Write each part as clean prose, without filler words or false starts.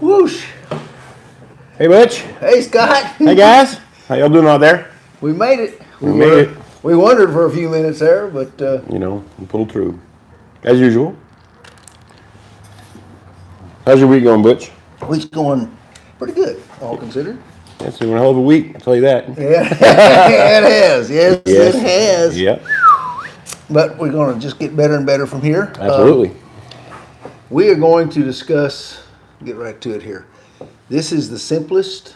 Whoosh. Hey, Butch. Hey, Scott. Hey, guys. How y'all doing out there? We made it. We made it. We wondered for a few minutes there, but... we pulled through. As usual. How's your week going, Butch? Week's going pretty good, all considered. It's been a hell of a week, I'll tell you that. Yeah, it has. Yes, it has. Yep. But we're going to just get better and better from here. Absolutely. We are going to discuss, get right to it here. This is the simplest,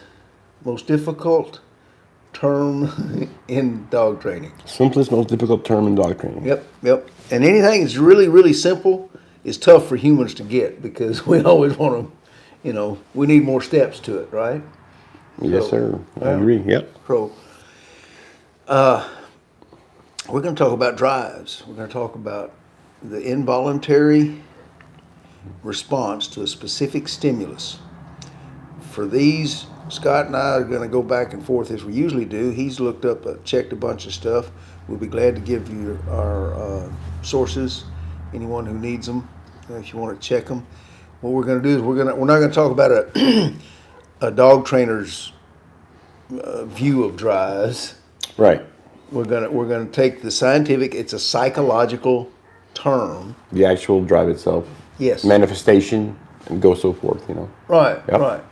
most difficult term in dog training. Simplest, most difficult term in dog training. Yep. And anything that's really, really simple is tough for humans to get because we always want to, we need more steps to it, right? Yes, sir. I agree. Yep. So, we're going to talk about drives. We're going to talk about the involuntary response to a specific stimulus. For these, Scott and I are going to go back and forth as we usually do. He's looked up, checked a bunch of stuff. We'll be glad to give you our sources, anyone who needs them, if you want to check them. What we're going to do is we're not going to talk about a dog trainer's view of drives. Right. We're gonna take the scientific. It's a psychological term. The actual drive itself. Yes. Manifestation and go so forth. Right. Yep. Right.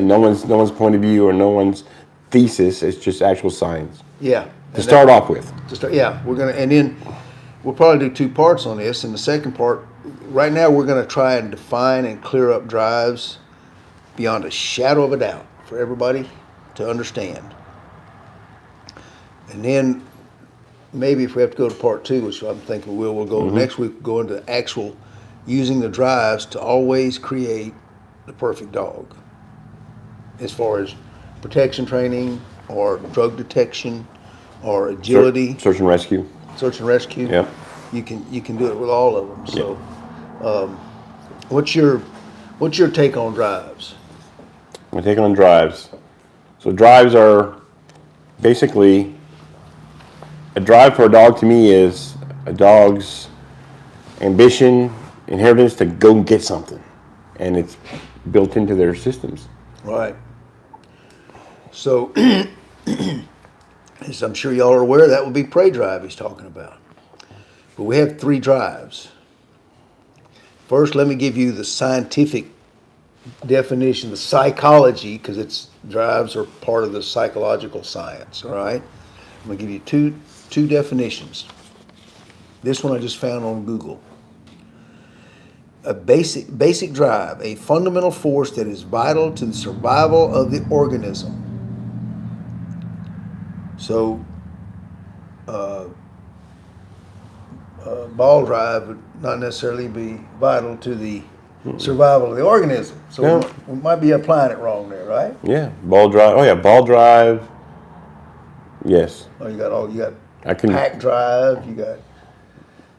No one's point of view or no one's thesis. It's just actual science. Yeah. To start off with. We're gonna, and then we'll probably do two parts on this. In the second part, right now we're gonna try and define and clear up drives beyond a shadow of a doubt for everybody to understand. And then maybe if we have to go to part two, which I'm thinking we'll go next week, go into actual using the drives to always create the perfect dog. As far as protection training or drug detection or agility. Search and rescue. Search and rescue. Yep. You can do it with all of them. So what's your take on drives? My take on drives. So drives are basically, a drive for a dog to me is a dog's ambition, inheritance to go and get something. And it's built into their systems. Right. So, as I'm sure y'all are aware, that would be prey drive he's talking about. But we have three drives. First, let me give you the scientific definition, the psychology, because drives are part of the psychological science, all right? I'm going to give you two definitions. This one I just found on Google. A basic drive, a fundamental force that is vital to the survival of the organism. So, ball drive would not necessarily be vital to the survival of the organism. So we might be applying it wrong there, right? Yeah, ball drive. Oh yeah, ball drive. Yes. Oh, you got pack drive. You got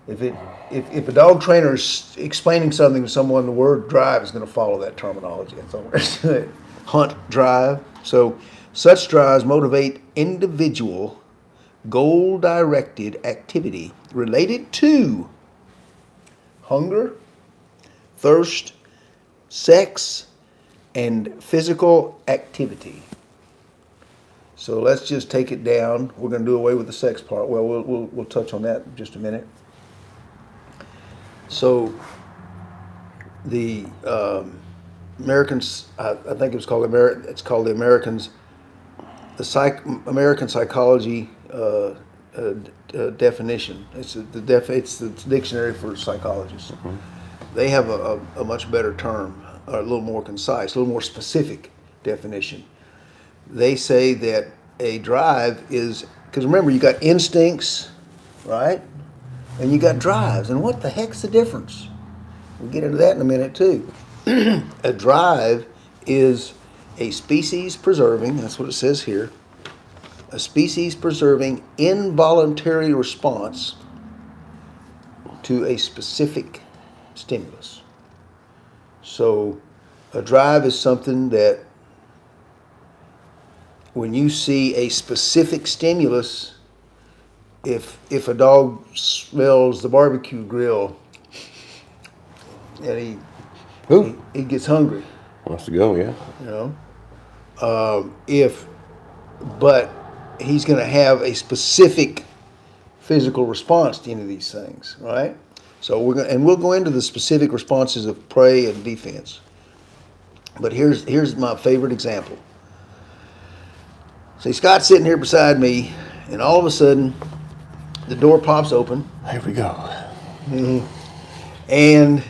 if a dog trainer is explaining something to someone, the word drive is going to follow that terminology. That's all there is to it. Hunt drive. So such drives motivate individual goal-directed activity related to hunger, thirst, sex, and physical activity. So let's just take it down. We're going to do away with the sex part. Well, we'll touch on that in just a minute. So the Americans, I think it's called the Americans, American psychology definition. It's the dictionary for psychologists. Mm-hmm. They have a much better term, a little more concise, a little more specific definition. They say that a drive is, because remember, you got instincts, right? And you got drives. And what the heck's the difference? We'll get into that in a minute, too. A drive is a species preserving, that's what it says here, a species preserving involuntary response to a specific stimulus. So a drive is something that when you see a specific stimulus, if a dog smells the barbecue grill and he gets hungry, Wants to go, yeah. You know, but he's going to have a specific physical response to any of these things, right? So we'll go into the specific responses of prey and defense. But here's my favorite example. See, Scott's sitting here beside me, and all of a sudden, the door pops open, Here we go. and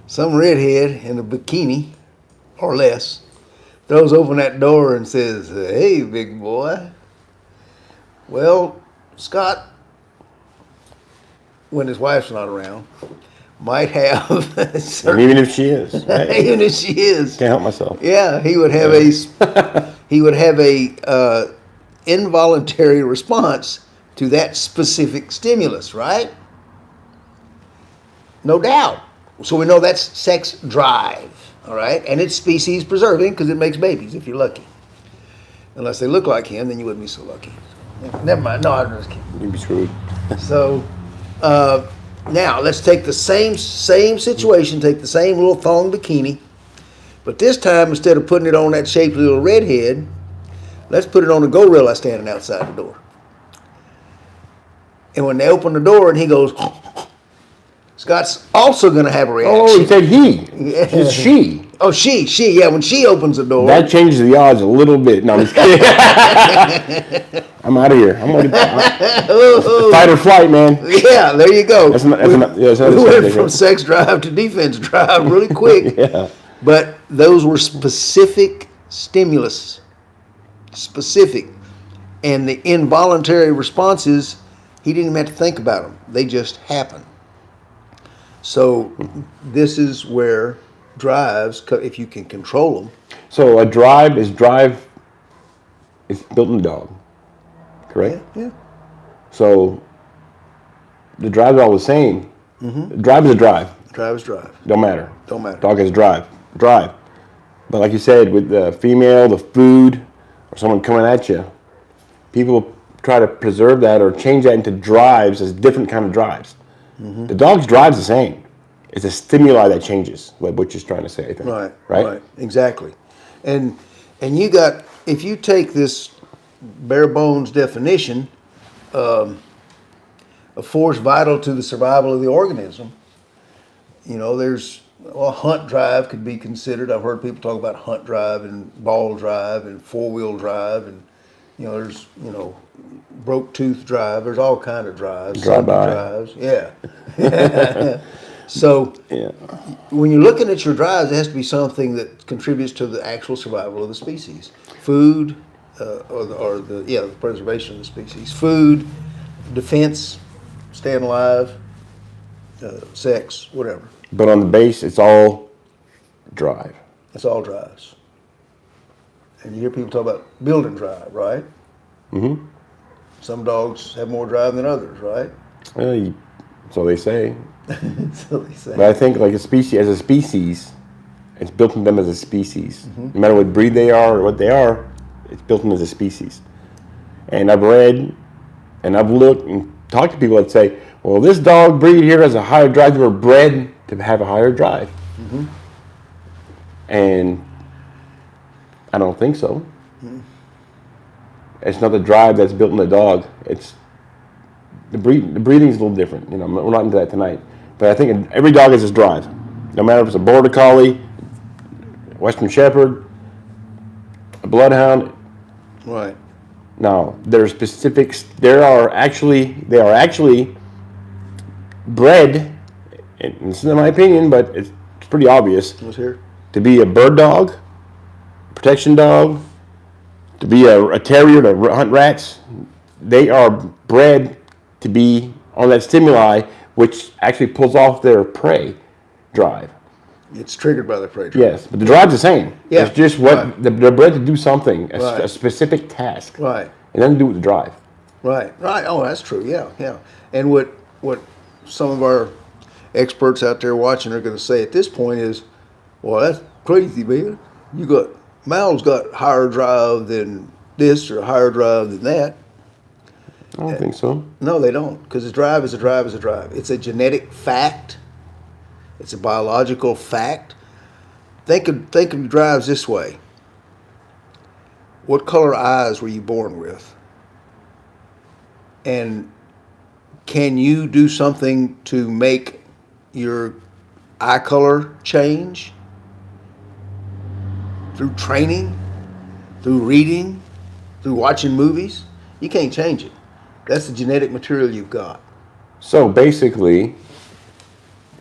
some redhead in a bikini, or less, throws open that door and says, "Hey, big boy." Well, Scott, when his wife's not around, might have And certain, even if she is, right? even if she is, Can't help myself. yeah, he would have a involuntary response to that specific stimulus, right? No doubt. So we know that's sex drive, all right? And it's species preserving because it makes babies if you're lucky. Unless they look like him, then you wouldn't be so lucky. Never mind. No, I'm just kidding. You'd be screwed. So now let's take the same situation, take the same little thong bikini, but this time instead of putting it on that shapely little redhead, let's put it on a gorilla standing outside the door. And when they open the door and he goes, Scott's also going to have a reaction. Oh, you said he. Yeah. It's she. Oh, she, yeah, when she opens the door. That changes the odds a little bit. No, I'm just kidding. I'm out of here. I'm gonna fight or flight, man. Yeah, there you go. That's not, We went from sex drive to defense drive really quick. Yeah. But those were specific stimulus. Specific. And the involuntary responses, he didn't even have to think about them. They just happen. So this is where drives, if you can control them. So a drive is built in the dog, correct? Yeah. So the drive's all the same. Mm-hmm. Drive is a drive. Drive is drive. Don't matter. Don't matter. Dog has drive. But like you said, with the female, the food, or someone coming at you, people try to preserve that or change that into drives as different kind of drives. Mm-hmm. The dog's drive's the same. It's a stimuli that changes, like what you're trying to say, I think. Right. Exactly. And you got, if you take this bare bones definition, a force vital to the survival of the organism, hunt drive could be considered. I've heard people talk about hunt drive and ball drive and four-wheel drive, and there's broke tooth drive. There's all kind of drives. Drive-by. Drives. Yeah. So when you're looking at your drives, it has to be something that contributes to the actual survival of the species. Food, or the preservation of the species. Food, defense, staying alive, sex, whatever. But on the base, it's all drive. It's all drives. And you hear people talk about building drive, right? Mm-hmm. Some dogs have more drive than others, right? Well, so they say. So they say. But I think like as a species, it's built in them as a species. Mm-hmm. No matter what breed they are or what they are, it's built in as a species. And I've read and I've looked and talked to people that say, well, this dog breed here has a higher drive. They were bred to have a higher drive. Mm-hmm. And I don't think so. Mm-hmm. It's not the drive that's built in the dog. It's the breeding is a little different. We're not into that tonight. But I think every dog has its drive. No matter if it's a border collie, Western Shepherd, a bloodhound. Right. Now, there are specifics. They are actually bred, and this is in my opinion, but it's pretty obvious. What's here? To be a bird dog, protection dog, to be a terrier to hunt rats. They are bred to be on that stimuli, which actually pulls off their prey drive. It's triggered by the prey drive. Yes, but the drive's the same. Yeah. It's just what they're bred to do something, a specific task. Right. It doesn't do with the drive. Right. Oh, that's true. Yeah. And what some of our experts out there watching are going to say at this point is, well, that's crazy, man. Mal's got higher drive than this or higher drive than that. I don't think so. No, they don't, because a drive is a drive is a drive. It's a genetic fact. It's a biological fact think of drives this way. What color eyes were you born with? And can you do something to make your eye color change? Through training, through reading, through watching movies? You can't change it. That's the genetic material you've got. So basically,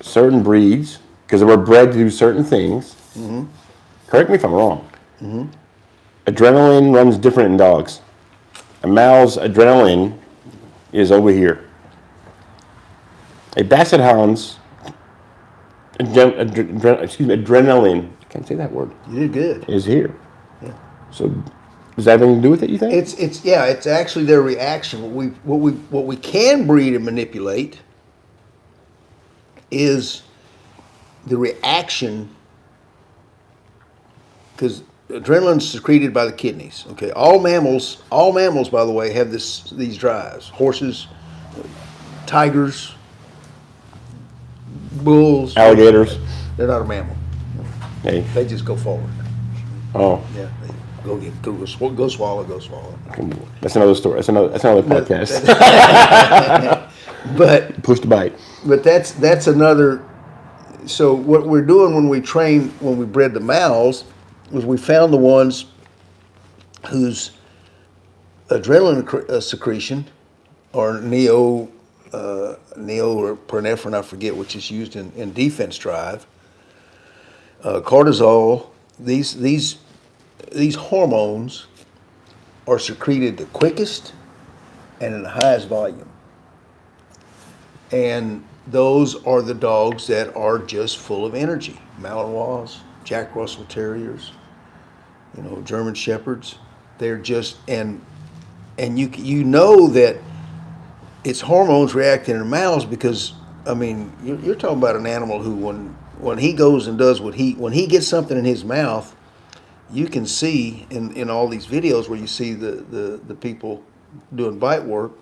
certain breeds, because we're bred to do certain things, correct me if I'm wrong, adrenaline runs different in dogs. A male's adrenaline is over here. A basset hound's adrenaline, I can't say that word, You did good. is here. Yeah. So does that have anything to do with it, you think? It's actually their reaction. What we can breed and manipulate is the reaction, because adrenaline's secreted by the kidneys. Okay, all mammals, by the way, have these drives. Horses, tigers, bulls, Alligators. They're not a mammal. Hey. They just go forward. Oh, Yeah, they go swallow. that's another story. That's another podcast. But Push the bite. that's another. So what we're doing when we bred the males, was we found the ones whose adrenaline secretion, or neo or pernephrine, I forget, which is used in defense drive, cortisol, these hormones are secreted the quickest and in the highest volume. And those are the dogs that are just full of energy. Malinois, Jack Russell Terriers, German Shepherds. They're just, and you know that it's hormones reacting in mouths, because, I mean, you're talking about an animal who, when he goes and does when he gets something in his mouth, you can see in all these videos where you see the people doing bite work,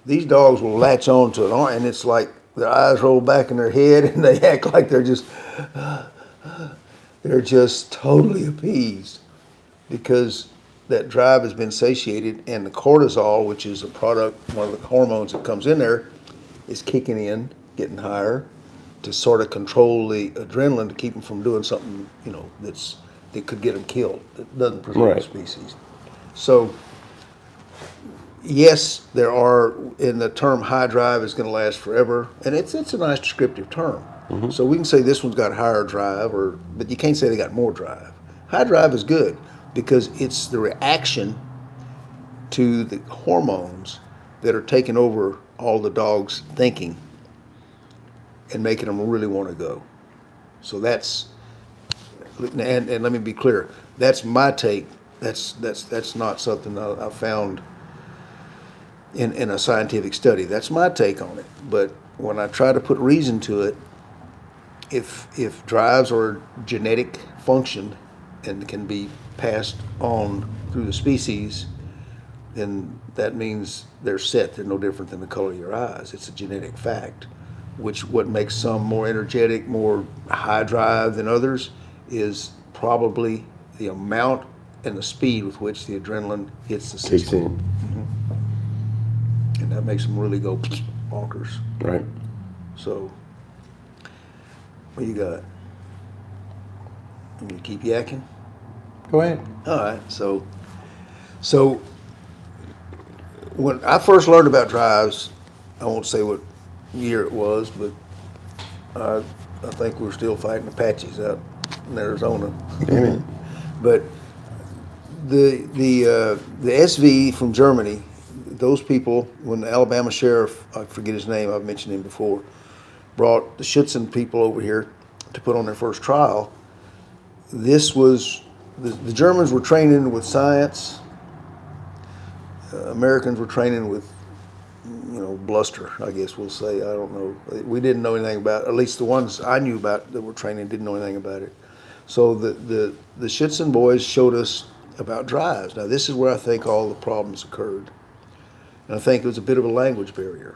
these dogs will latch on to it, and it's like their eyes roll back in their head, and they act like they're just totally appeased, because that drive has been satiated, and the cortisol, which is a product, one of the hormones that comes in there, is kicking in, getting higher, to sort of control the adrenaline, to keep them from doing something, that could get them killed, that doesn't preserve the species. So, yes, there are, and the term high drive is going to last forever, and it's a nice descriptive term. So we can say this one's got higher drive, but you can't say they got more drive. High drive is good because it's the reaction to the hormones that are taking over all the dog's thinking and making them really want to go. So that's, and let me be clear, that's my take. That's not something I found in a scientific study. That's my take on it. But when I try to put reason to it, if drives are genetic function and can be passed on through the species, then that means they're set. They're no different than the color of your eyes. It's a genetic fact. What makes some more energetic, more high drive than others is probably the amount and the speed with which the adrenaline hits the system. And that makes them really go bonkers. Right. So, what you got? You keep yakking? Go ahead. All right. So when I first learned about drives, I won't say what year it was, but I think we're still fighting Apaches out in Arizona. But the SV from Germany, those people, when the Alabama sheriff, I forget his name, I've mentioned him before, brought the Schutzen people over here to put on their first trial, this was, the Germans were training with science, Americans were training with, bluster, I guess we'll say. I don't know. We didn't know anything about it. At least the ones I knew about that were training didn't know anything about it. So the Schutzen boys showed us about drives. Now this is where I think all the problems occurred. And I think it was a bit of a language barrier.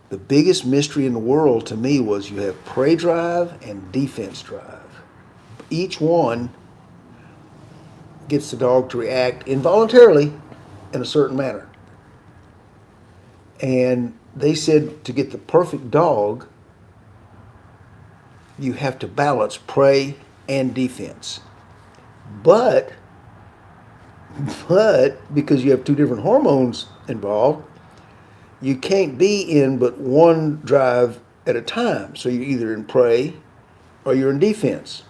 The biggest mystery in the world to me was you have prey drive and defense drive. each one gets the dog to react involuntarily in a certain manner. And they said to get the perfect dog, you have to balance prey and defense. But because you have two different hormones involved, you can't be in but one drive at a time. So you're either in prey or you're in defense.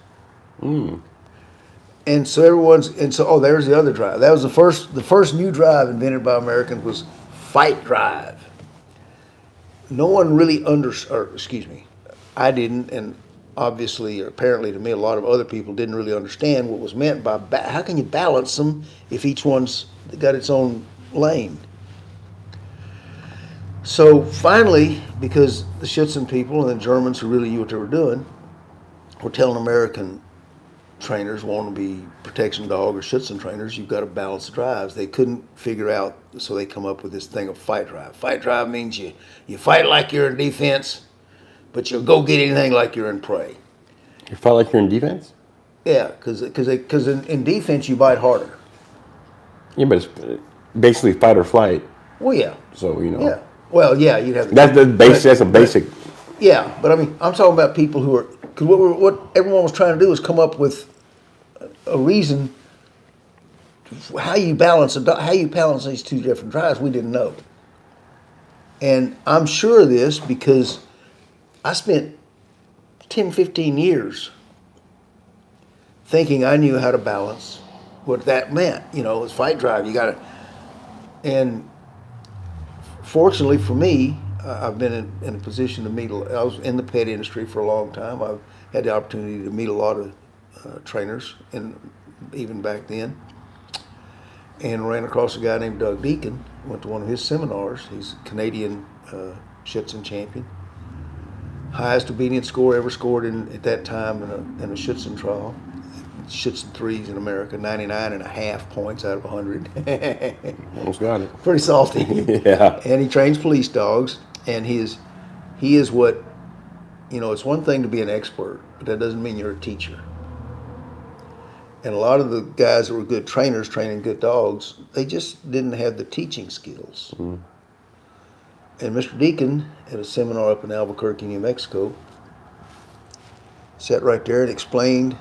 And so there's the other drive. That was the first new drive invented by Americans was fight drive. No one really I didn't, and obviously, or apparently to me, a lot of other people didn't really understand what was meant by how can you balance them if each one's got its own lane. So finally, because the Schutzen people and the Germans who really knew what they were doing were telling American trainers wanting to be protection dog or Schutzen trainers, you've got to balance the drives. They couldn't figure out, so they come up with this thing of fight drive. Fight drive means you fight like you're in defense, but you'll go get anything like you're in prey. You fight like you're in defense? Yeah, because in defense you bite harder. Yeah, but it's basically fight or flight. Well, yeah. So, Yeah. Well, yeah, you'd have. That's a basic. Yeah, but I mean, I'm talking about people who are, because what everyone was trying to do was come up with a reason how you balance these two different drives. We didn't know, and I'm sure of this because I spent 10, 15 years thinking I knew how to balance what that meant. It was fight drive. You got to, and fortunately for me, I've been in a position to meet. I was in the pet industry for a long time. I've had the opportunity to meet a lot of trainers, and even back then, and ran across a guy named Doug Deacon. Went to one of his seminars. He's a Canadian Schutzen champion, highest obedience score ever scored at that time in a Schutzen trial. Schutzen threes in America, 99.5 points out of 100. Almost got it. Pretty salty. Yeah. And he trains police dogs, and he is what, it's one thing to be an expert, but that doesn't mean you're a teacher. And a lot of the guys that were good trainers training good dogs, they just didn't have the teaching skills. Mm. And Mr. Deacon, at a seminar up in Albuquerque, New Mexico, sat right there and explained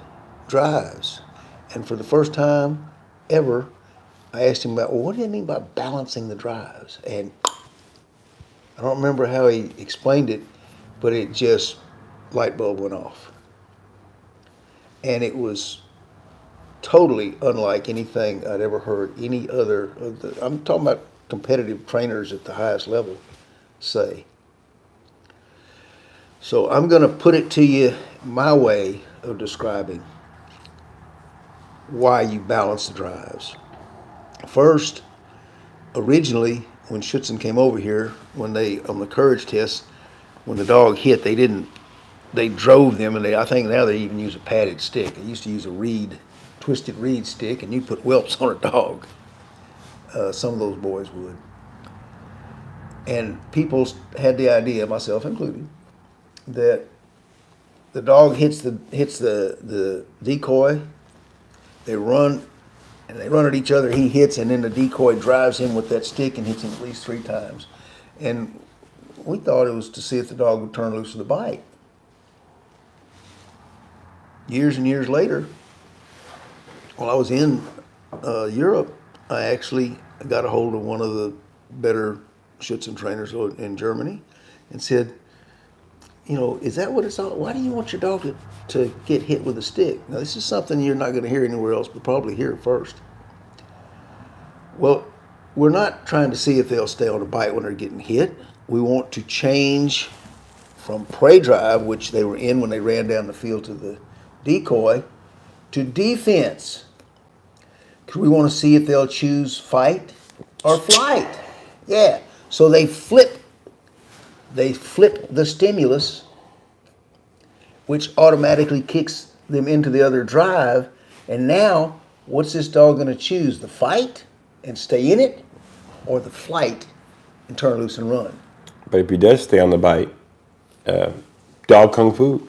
drives. And for the first time ever, I asked him about, well, what do you mean by balancing the drives? And I don't remember how he explained it, but it just, light bulb went off. And it was totally unlike anything I'd ever heard any other I'm talking about competitive trainers at the highest level say. So I'm going to put it to you my way of describing why you balance the drives. First, originally, when Schutzen came over here, on the courage test, when the dog hit, they drove them, and I think now they even use a padded stick. They used to use a twisted reed stick, and you put whelps on a dog. Some of those boys would. And people had the idea, myself included, that the dog hits the decoy, they run at each other, he hits, and then the decoy drives him with that stick and hits him at least 3 times. And we thought it was to see if the dog would turn loose with a bite. Years and years later, while I was in Europe, I actually got a hold of one of the better Schutzen trainers in Germany and said, is that what it's all? Why do you want your dog to get hit with a stick? Now, this is something you're not going to hear anywhere else, but probably here first. Well, we're not trying to see if they'll stay on a bite when they're getting hit. We want to change from prey drive, which they were in when they ran down the field to the decoy, to defense. Because we want to see if they'll choose fight or flight. Yeah. So they flip the stimulus, which automatically kicks them into the other drive. And now, what's this dog going to choose? The fight and stay in it, or the flight and turn loose and run? But if he does stay on the bite, dog kung fu,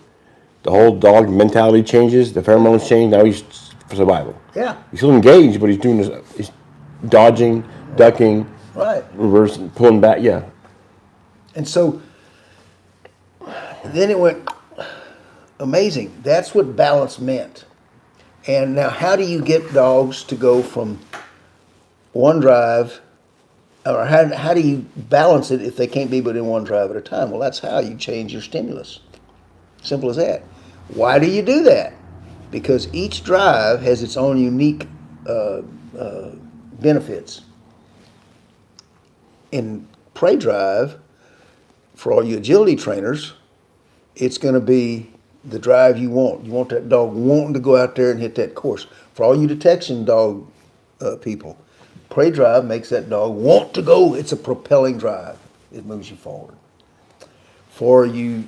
The whole dog mentality changes. The pheromones change. Now he's for survival. Yeah. He's still engaged, but he's doing this. He's dodging, ducking, Right. reversing, pulling back. Yeah. And so then it went amazing. That's what balance meant. And now, how do you get dogs to go from one drive, or how do you balance it if they can't be but in one drive at a time? Well, that's how you change your stimulus. Simple as that. Why do you do that? Because each drive has its own unique benefits. In prey drive, for all you agility trainers, it's going to be the drive you want. You want that dog wanting to go out there and hit that course. For all you detection dog people, prey drive makes that dog want to go. It's a propelling drive. It moves you forward. For you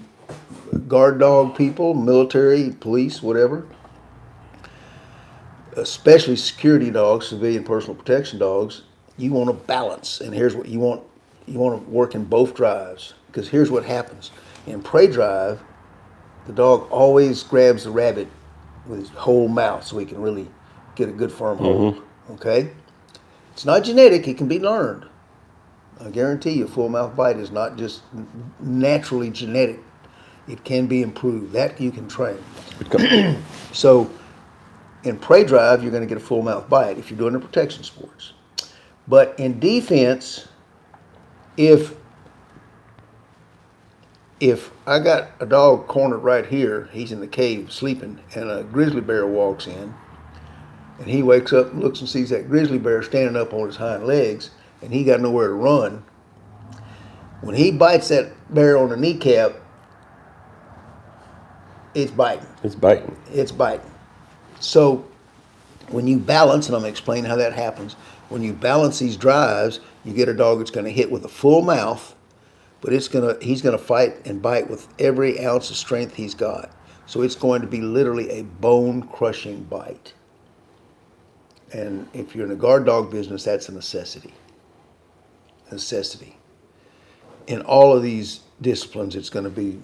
guard dog people, military, police, whatever, especially security dogs, civilian personal protection dogs, you want to balance. And here's what you want. You want to work in both drives. Because here's what happens. In prey drive, the dog always grabs the rabbit with his whole mouth so he can really get a good firm hold. Okay? It's not genetic, it can be learned. I guarantee you a full mouth bite is not just naturally genetic. It can be improved. That you can train. So in prey drive, you're going to get a full mouth bite if you're doing the protection sports. But in defense, if I got a dog cornered right here, he's in the cave sleeping, and a grizzly bear walks in, and he wakes up and looks and sees that grizzly bear standing up on his hind legs, and he got nowhere to run. When he bites that bear on the kneecap, it's biting. It's biting. It's biting. So when you balance, and I'm going to explain how that happens, when you balance these drives, you get a dog that's going to hit with a full mouth, but he's going to fight and bite with every ounce of strength he's got. So it's going to be literally a bone-crushing bite. And if you're in the guard dog business, that's a necessity. Necessity. In all of these disciplines, it's going to be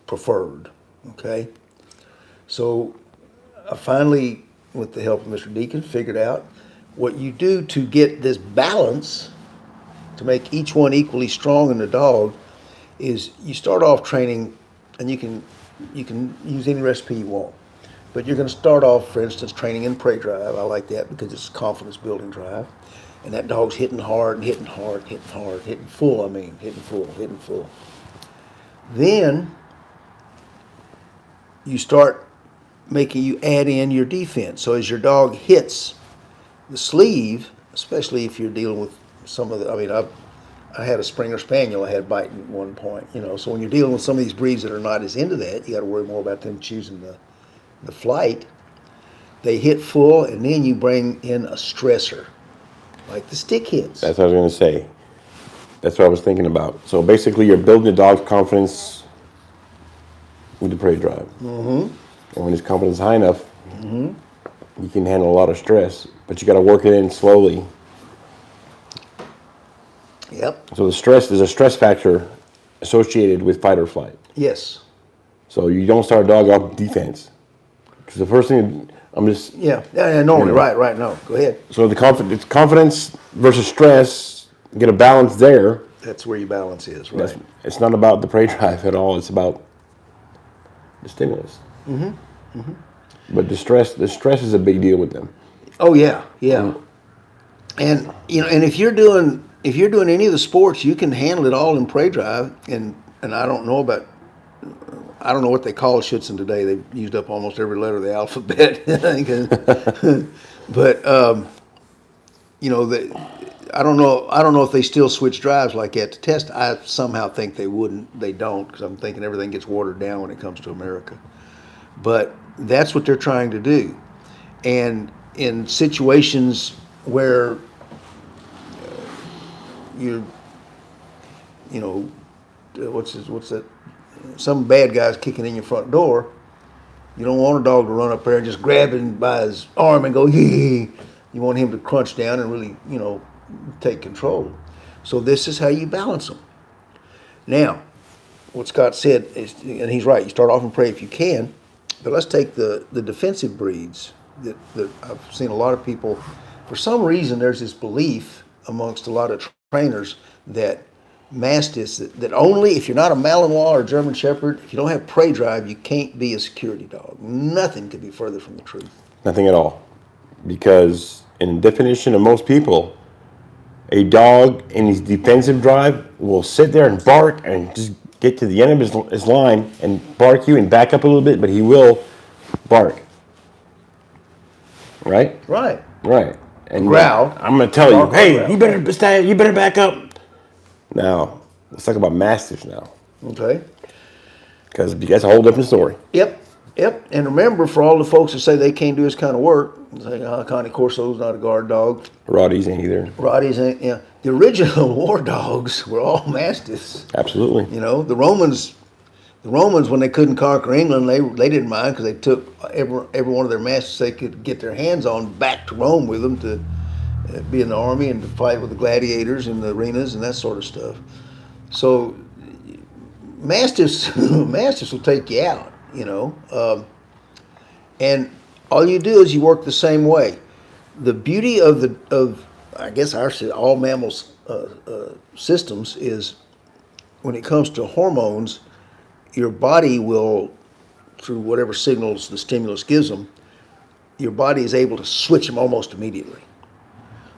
preferred. Okay? So I finally, with the help of Mr. Deacon, figured out what you do to get this balance, to make each one equally strong in the dog, is you start off training, and you can use any recipe you want. But you're going to start off, for instance, training in prey drive. I like that because it's a confidence building drive. And that dog's hitting hard, hitting hard, hitting hard, hitting full, hitting full. Then you start you add in your defense. So as your dog hits the sleeve, especially if you're dealing with some of the, I had a Springer Spaniel I had biting at one point, so when you're dealing with some of these breeds that are not as into that, you got to worry more about them choosing the flight. They hit full, and then you bring in a stressor, like the stick hits. That's what I was going to say. That's what I was thinking about. So basically, you're building the dog's confidence with the prey drive. Mm-hmm. And when his confidence is high enough, you can handle a lot of stress, but you got to work it in slowly. Yep. So there's a stress factor associated with fight or flight. Yes. So you don't start a dog off defense. Because the first thing, Yeah, normally, right, no, go ahead. So it's confidence versus stress, get a balance there. That's where your balance is, right? It's not about the prey drive at all, it's about the stimulus. But the stress is a big deal with them. Oh, yeah. And, and if you're doing any of the sports, you can handle it all in prey drive, and I don't know what they call Schutzen today. They've used up almost every letter of the alphabet. But I don't know if they still switch drives like that to test. I somehow think they wouldn't. They don't, because I'm thinking everything gets watered down when it comes to America. But that's what they're trying to do. And in situations where what's that? Some bad guy's kicking in your front door. You don't want a dog to run up there and just grab him by his arm and go, hee. You want him to crunch down and really, take control. So this is how you balance them. Now, what Scott said is, and he's right, you start off in prey if you can. But let's take the defensive breeds that I've seen a lot of people. For some reason, there's this belief amongst a lot of trainers that Mastiffs, that only if you're not a Malinois or German Shepherd, if you don't have prey drive, you can't be a security dog. Nothing could be further from the truth. Nothing at all. Because in the definition of most people, a dog in his defensive drive will sit there and bark and just get to the end of his line and bark you and back up a little bit, but he will bark. Right? Right. Right. And Growl. I'm going to tell you, Bark or hey, growl. you better back up. Now, let's talk about Mastiffs now. Okay. Because that's a whole different story. Yep. Yep. And remember, for all the folks that say they can't do this kind of work, say, Connie Corso's not a guard dog. Rotties ain't either. Rotties ain't. Yeah. The original war dogs were all Mastiffs. Absolutely. You know, the Romans, when they couldn't conquer England, they didn't mind because they took every one of their Mastiffs they could get their hands on back to Rome with them to be in the army and to fight with the gladiators in the arenas and that sort of stuff. So Mastiffs will take you out, you know. And all you do is you work the same way. The beauty of I guess all mammals systems is when it comes to hormones, your body will, through whatever signals the stimulus gives them, your body is able to switch them almost immediately.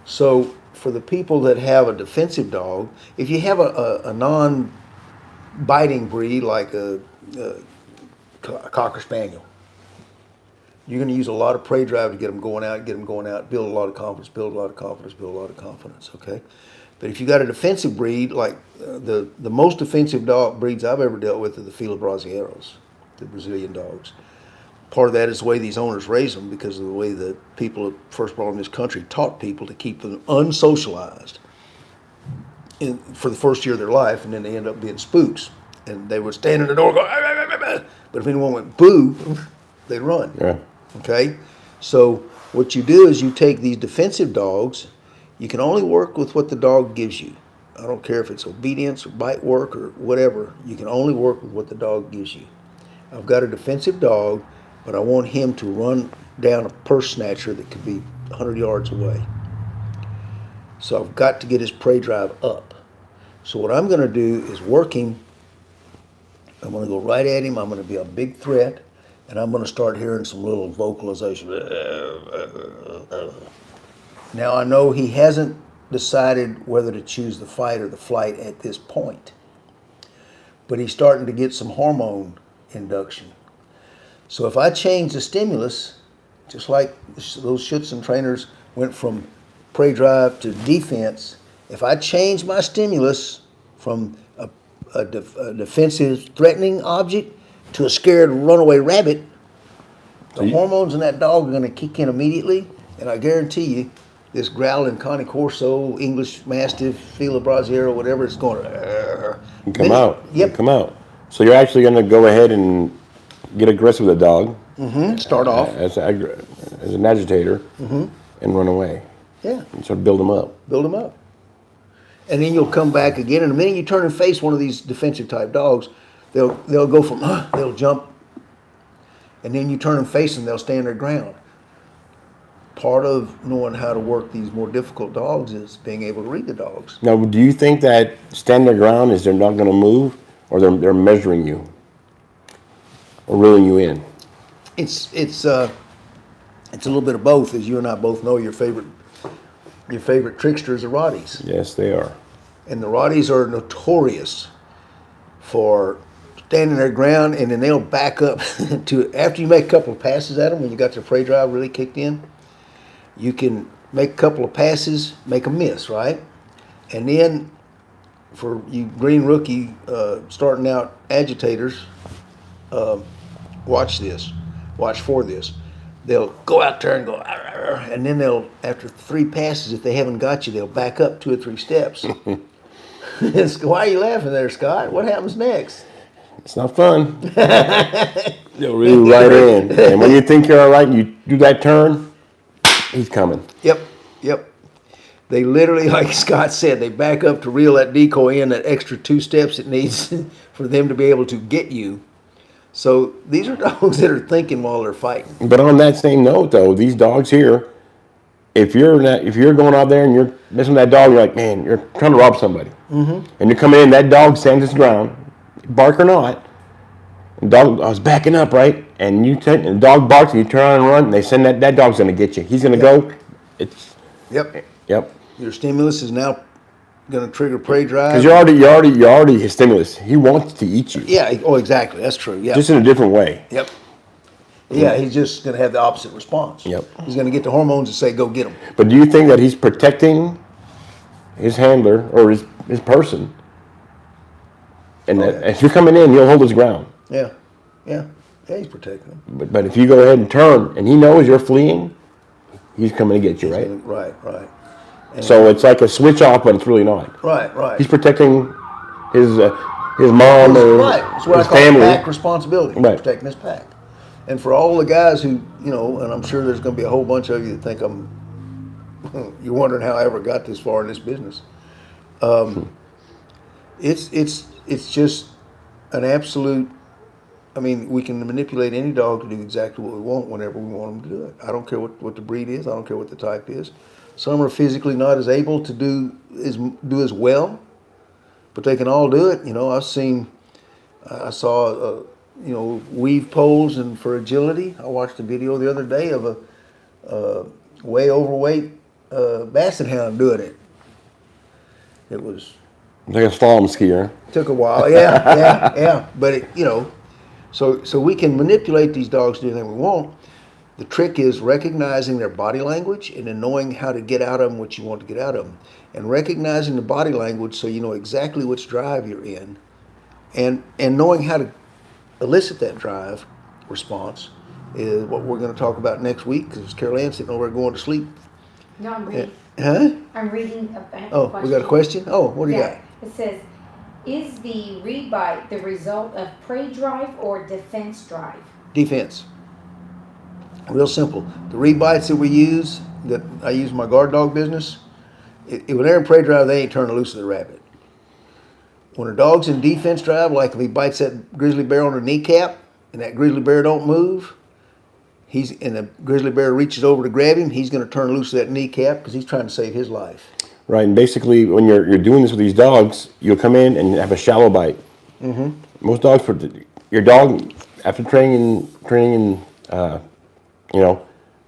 So for the people that have a defensive dog, if you have a non-biting breed like a Cocker Spaniel, you're going to use a lot of prey drive to get them going out, build a lot of confidence, okay? But if you got a defensive breed, like the most defensive dog breeds I've ever dealt with are the Fila Brasileiros, the Brazilian dogs. Part of that is the way these owners raise them because of the way the people that first brought them in this country taught people to keep them unsocialized for the first year of their life, and then they end up being spooks. And they would stand in the door and go, "Ah, ah, ah, ah," but if anyone went boo, they'd run. Yeah. Okay? So what you do is you take these defensive dogs, you can only work with what the dog gives you. I don't care if it's obedience or bite work or whatever, you can only work with what the dog gives you. I've got a defensive dog, but I want him to run down a purse snatcher that could be 100 yards away. So I've got to get his prey drive up. So what I'm going to do is work him. I'm going to go right at him. I'm going to be a big threat, and I'm going to start hearing some little vocalization. Now I know he hasn't decided whether to choose the fight or the flight at this point, but he's starting to get some hormone induction. So if I change the stimulus, just like those Schutzhund trainers went from prey drive to defense, if I change my stimulus from a defensive threatening object to a scared runaway rabbit, the hormones in that dog are going to kick in immediately, and I guarantee you, this growling Connie Corso, English Mastiff, Fila Brasileiro, whatever, it's going to Come out. Yep. Come out. So you're actually going to go ahead and get aggressive with the dog. Mm-hmm. Start off. As an agitator and run away. Yeah. And sort of build them up. Build them up. And then you'll come back again. And the minute you turn and face one of these defensive type dogs, they'll go from, they'll jump. And then you turn and face them, they'll stand their ground. Part of knowing how to work these more difficult dogs is being able to read the dogs. Now, do you think that stand their ground is they're not going to move, or they're measuring you, or reeling you in? It's a little bit of both, as you and I both know. Your favorite tricksters are Rotties, Yes, they are. and the Rotties are notorious for standing their ground, and then they'll back up to after you make a couple of passes at them when you got their prey drive really kicked in. You can make a couple of passes, make a miss, right? And then for you green rookie starting out agitators, watch this. Watch for this. They'll go out there and go, "Arr, arr," and then they'll, after 3 passes, if they haven't got you, they'll back up 2 or 3 steps. Why are you laughing there, Scott? What happens next? It's not fun. They'll reel right in. And when you think you're all right and you do that turn, he's coming. Yep. They literally, like Scott said, they back up to reel that decoy in that extra 2 steps it needs for them to be able to get you. So these are dogs that are thinking while they're fighting. But on that same note, though, these dogs here, if you're going out there and you're messing with that dog, you're like, man, you're trying to rob somebody, and you're coming in, that dog stands its ground, bark or not. And dog, I was backing up, right, and and the dog barks, and you turn around and run, and they send that dog's gonna get you. He's gonna go. It's Yep. Yep. Your stimulus is now going to trigger prey drive. Because you're already his stimulus. He wants to eat you. Yeah. Oh, exactly. That's true. Yeah. Just in a different way. Yep. Yeah, he's just going to have the opposite response. Yep. He's going to get the hormones and say, go get him. But do you think that he's protecting his handler or his person? And that if you're coming in, he'll hold his ground. Yeah. Yeah. Yeah, he's protecting him. But if you go ahead and turn and he knows you're fleeing, he's coming to get you, right? Right. And So it's like a switch off, but it's really not. Right. He's protecting his mom or Right. That's what his I call family. pack responsibility. He's Right. protecting his pack. And for all the guys who, and I'm sure there's going to be a whole bunch of you that think you're wondering how I ever got this far in this business. It's just an absolute. I mean, we can manipulate any dog to do exactly what we want whenever we want them to do it. I don't care what the breed is. I don't care what the type is. Some are physically not as able to do as well, but they can all do it. I saw weave poles and for agility. I watched a video the other day of a way overweight basset hound doing it. It was Like a slalom skier. took a while. Yeah. But so we can manipulate these dogs to do anything we want. The trick is recognizing their body language and then knowing how to get out of them what you want to get out of them, and recognizing the body language so you know exactly which drive you're in, and knowing how to elicit that drive response is what we're going to talk about next week, because Carol Ann's sitting over there going to sleep. No, I'm reading. Huh? I'm reading a question. Oh, we got a question? Oh, what do you got? It says, is the rebite the result of prey drive or defense drive? Defense. Real simple. The rebites that we use, that I use in my guard dog business, when they're in prey drive, they ain't turning loose of the rabbit. When a dog's in defense drive, like if he bites that grizzly bear on the kneecap and that grizzly bear don't move, and the grizzly bear reaches over to grab him, he's going to turn loose of that kneecap because he's trying to save his life. Right, and basically when you're doing this with these dogs, you'll come in and have a shallow bite. Mm-hmm. Most dogs, your dog, after training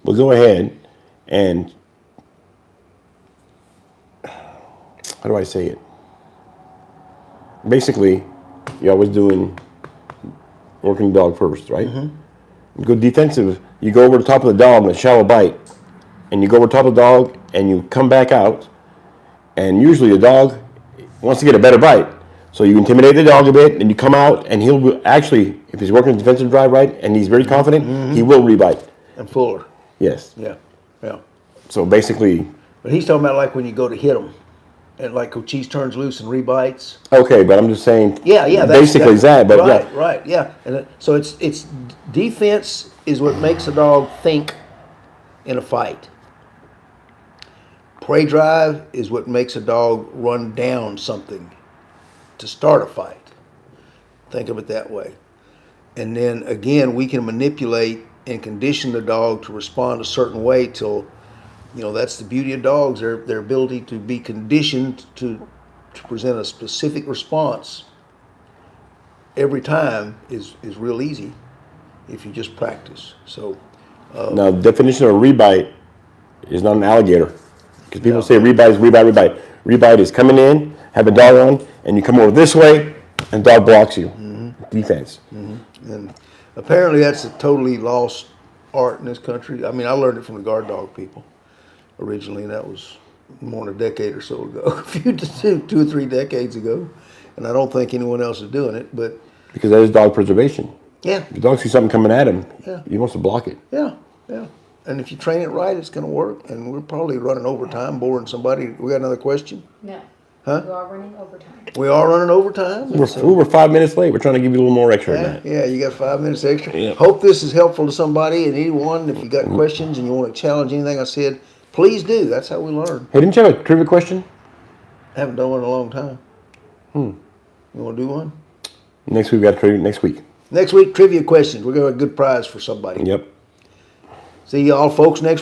will go ahead and, how do I say it? Basically, you're always working the dog first, right? Mm-hmm. You go defensive, you go over the top of the dog in a shallow bite, and you go over the top of the dog and you come back out, and usually the dog wants to get a better bite. So you intimidate the dog a bit, and you come out, and he'll actually, if he's working defensive drive right, and he's very confident, he will rebite. And fuller. Yes. Yeah. So basically. But he's talking about like when you go to hit him, and like Cochise turns loose and rebites. Okay, but I'm just saying. Yeah. Basically that, but right, yeah. Right. Yeah. And so it's defense is what makes a dog think in a fight. Prey drive is what makes a dog run down something to start a fight. Think of it that way. And then again, we can manipulate and condition the dog to respond a certain way till, that's the beauty of dogs, their ability to be conditioned to present a specific response every time is real easy if you just practice. So Now, the definition of a rebite is not an alligator. Because people say rebite is rebite. Rebite is coming in, have a dog on, and you come over this way, and the dog blocks you. Mm-hmm. Defense. Mm-hmm. And apparently that's a totally lost art in this country. I mean, I learned it from the guard dog people originally, and that was more than a decade or so ago, two or three decades ago. And I don't think anyone else is doing it, but... Because that is dog preservation. Yeah. If the dog sees something coming at him, Yeah. he wants to block it. Yeah. And if you train it right, it's going to work. And we're probably running overtime, boring somebody. We got another question? No. Huh? You are running overtime. We are running overtime? We're 5 minutes late. We're trying to give you a little more extra than that. Yeah, you got 5 minutes extra. Yeah. Hope this is helpful to somebody and anyone. If you got questions and you want to challenge anything I said, please do. That's how we learn. Hey, didn't you have a trivia question? I haven't done one in a long time. You want to do one? Next week, we got a trivia next week. Next week, trivia questions. We're going to have a good prize for somebody. Yep. See y'all folks next week.